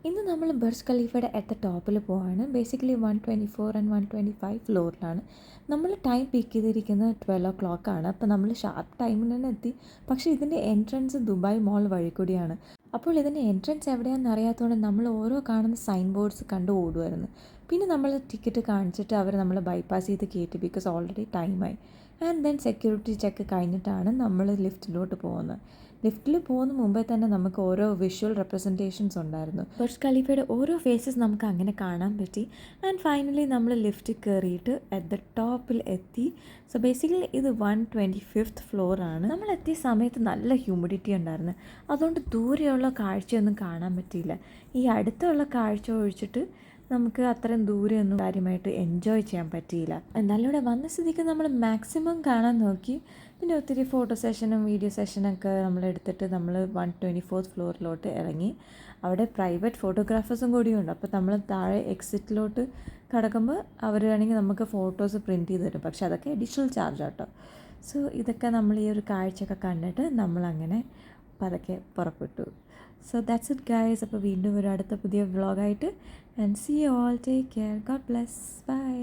ഇന്ന് നമ്മൾ ബർജ് ഖലീഫയുടെ അറ്റ് ദ ടോപ്പിൽ പോവാണ്. Basically 124 and 125 ഫ്ലോറിലാണ്. നമ്മൾ ടൈം പിക്ക് ചെയ്തിരിക്കുന്നത് 12 o'clock. അപ്പോൾ നമ്മൾ ഷാർപ്പ് ടൈമിൽ തന്നെ എത്തി. പക്ഷേ ഇതിൻ്റെ എൻട്രൻസ് ദുബായ് മോൾ വഴി കൂടിയാണ്. അപ്പോൾ ഇതിൻ്റെ എൻട്രൻസ് എവിടെയാണെന്ന് അറിയാത്തതുകൊണ്ട് നമ്മൾ ഓരോ കാണുന്ന സൈൻ ബോർഡ്സ് കണ്ട് ഓടുമായിരുന്നു. പിന്നെ നമ്മൾ ടിക്കറ്റ് കാണിച്ചിട്ട് അവർ നമ്മൾ ബൈപ്പാസ് ചെയ്ത് കയറ്റി, ബിക്കോസ് ഓൾറെഡി ടൈമായി. ആൻഡ് ദെൻ സെക്യൂരിറ്റി ചെക്ക് കഴിഞ്ഞിട്ടാണ് നമ്മൾ ലിഫ്റ്റിലോട്ട് പോകുന്നത്. ലിഫ്റ്റിൽ പോകുന്ന മുമ്പേ തന്നെ നമുക്ക് ഓരോ വിഷ്വൽ റെപ്രസെൻറ്റേഷൻസ് ഉണ്ടായിരുന്നു. ബർജ് ഖലീഫയുടെ ഓരോ ഫേസസ് നമുക്ക് അങ്ങനെ കാണാൻ പറ്റി. ആൻഡ് ഫൈനലി നമ്മൾ ലിഫ്റ്റ് കയറിയിട്ട് അറ്റ് ദ ടോപ്പിൽ എത്തി. സോ ബേസിക്കലി ഇത് 125th ഫ്ലോറാണ്. നമ്മൾ എത്തിയ സമയത്ത് നല്ല ഹ്യൂമിഡിറ്റി ഉണ്ടായിരുന്നു. അതുകൊണ്ട് ദൂരെയുള്ള കാഴ്ചയൊന്നും കാണാൻ പറ്റിയില്ല. ഈ അടുത്തുള്ള കാഴ്ച ഒഴിച്ചിട്ട് നമുക്ക് അത്രയും ദൂരെയൊന്നും കാര്യമായിട്ട് എൻജോയ് ചെയ്യാൻ പറ്റിയില്ല. എന്നാലും ഇവിടെ വന്ന സ്ഥിതിക്ക് നമ്മൾ മാക്സിമം കാണാൻ നോക്കി. പിന്നെ ഒത്തിരി ഫോട്ടോ സെഷനും വീഡിയോ സെഷനൊക്കെ നമ്മൾ എടുത്തിട്ട് നമ്മൾ 124th ഫ്ലോറിലോട്ട് ഇറങ്ങി. അവിടെ പ്രൈവറ്റ് ഫോട്ടോഗ്രാഫേഴ്സും കൂടിയുണ്ട്. അപ്പോൾ നമ്മൾ താഴെ എക്സിറ്റിലോട്ട് കടക്കുമ്പോൾ അവർ വേണമെങ്കിൽ നമുക്ക് ഫോട്ടോസ് പ്രിൻറ്റ് ചെയ്ത് തരും. പക്ഷേ അതൊക്കെ അഡീഷണൽ ചാർജ് ആട്ടോ. സോ ഇതൊക്കെ നമ്മൾ ഈ ഒരു കാഴ്ചയൊക്കെ കണ്ടിട്ട് നമ്മളങ്ങനെ പതുക്കെ പുറപ്പെട്ടു. So that's it guys. അപ്പോൾ വീണ്ടും ഒരു അടുത്ത പുതിയ വ്ളോഗായിട്ട്. And see you all. Take care. God bless. By.